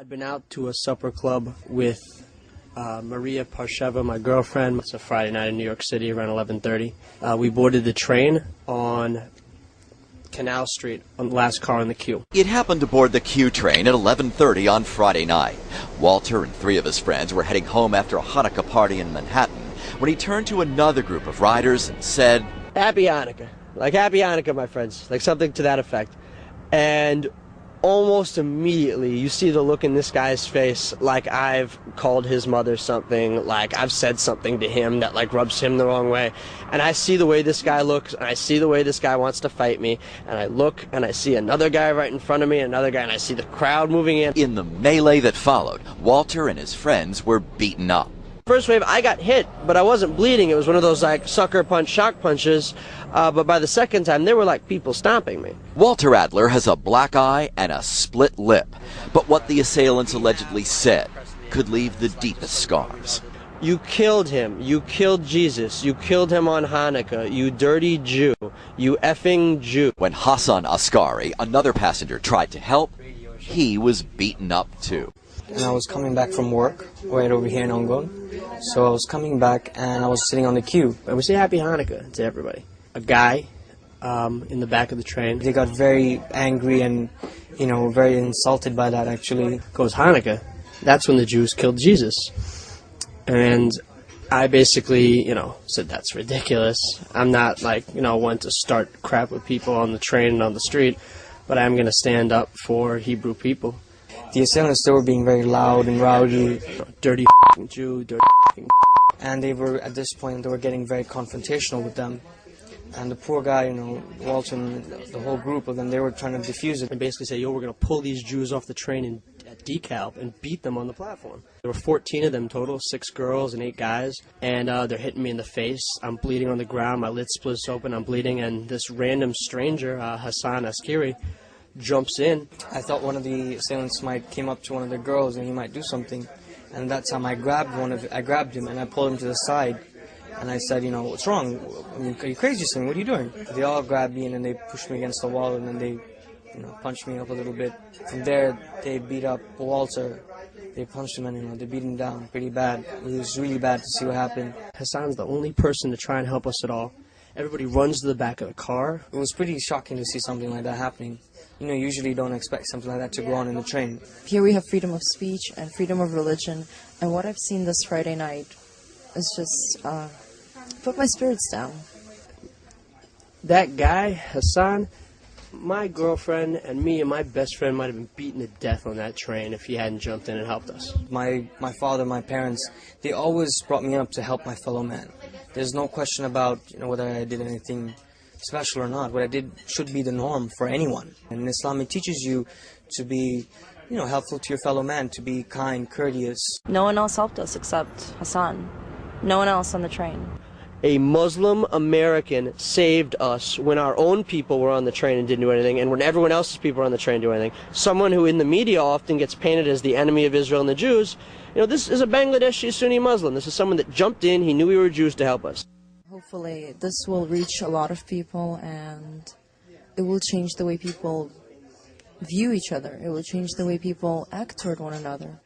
I'd been out to a supper club with Maria Parsheva, my girlfriend. It's a Friday night in New York City around 11:30. We boarded the train on Canal Street on the last car in the queue. It happened to board the Q train at 11:30 on Friday night. Walter and three of his friends were heading home after a Hanukkah party in Manhattan when he turned to another group of riders and said, "Happy Hanukkah." Like, "Happy Hanukkah, my friends." Like, something to that effect. And almost immediately, you see the look in this guy's face, like I've called his mother something, like I've said something to him that like rubs him the wrong way. And I see the way this guy looks, and I see the way this guy wants to fight me, and I look, and I see another guy right in front of me, another guy, and I see the crowd moving in. In the melee that followed, Walter and his friends were beaten up. First wave, I got hit, but I wasn't bleeding. It was one of those like sucker punch, shock punches. But by the second time, there were like people stomping me. Walter Adler has a black eye and a split lip. But what the assailants allegedly said could leave the deepest scars. "You killed him. You killed Jesus. You killed him on Hanukkah. You dirty Jew. You effing Jew." When Hassan Askari, another passenger, tried to help, he was beaten up too. And I was coming back from work right over here in Ongon. So I was coming back and I was sitting on the queue. And we say Happy Hanukkah to everybody. A guy in the back of the train. They got very angry and, very insulted by that actually. Goes, "Hanukkah, that's when the Jews killed Jesus." And I basically, said that's ridiculous. I'm not like, one to start crap with people on the train and on the street, but I'm going to stand up for Hebrew people. The assailants, they were being very loud and rowdy. "Dirty Jew, dirty And they were, at this point, they were getting very confrontational with them. And the poor guy, Walter and the whole group of them, they were trying to defuse it. And basically say, "Yo, we're going to pull these Jews off the train and at decal and beat them on the platform." There were 14 of them total, 6 girls and 8 guys. And they're hitting me in the face. I'm bleeding on the ground. My lid splits open. I'm bleeding. And this random stranger, Hassan Askari, jumps in. I thought one of the assailants came up to one of the girls and he might do something. And that time I grabbed him and I pulled him to the side. And I said, "What's wrong? Are you crazy or something? What are you doing?" They all grabbed me and then they pushed me against the wall and then they, punched me up a little bit. From there, they beat up Walter. They punched him and, they beat him down pretty bad. It was really bad to see what happened. Hassan's the only person to try and help us at all. Everybody runs to the back of the car. It was pretty shocking to see something like that happening. Usually you don't expect something like that to go on in the train. Here we have freedom of speech and freedom of religion, and what I've seen this Friday night is just put my spirits down. That guy, Hassan, my girlfriend and me and my best friend might have been beaten to death on that train if he hadn't jumped in and helped us. My father, my parents, they always brought me up to help my fellow man. There's no question about whether I did anything special or not. What I did should be the norm for anyone. And in Islam, it teaches you to be, helpful to your fellow man, to be kind, courteous. No one else helped us except Hassan. No one else on the train. A Muslim American saved us when our own people were on the train and didn't do anything, and when everyone else's people were on the train and do anything. Someone who in the media often gets painted as the enemy of Israel and the Jews. This is a Bangladeshi Sunni Muslim. This is someone that jumped in, he knew we were Jews, to help us. Hopefully this will reach a lot of people and it will change the way people view each other. It will change the way people act toward one another.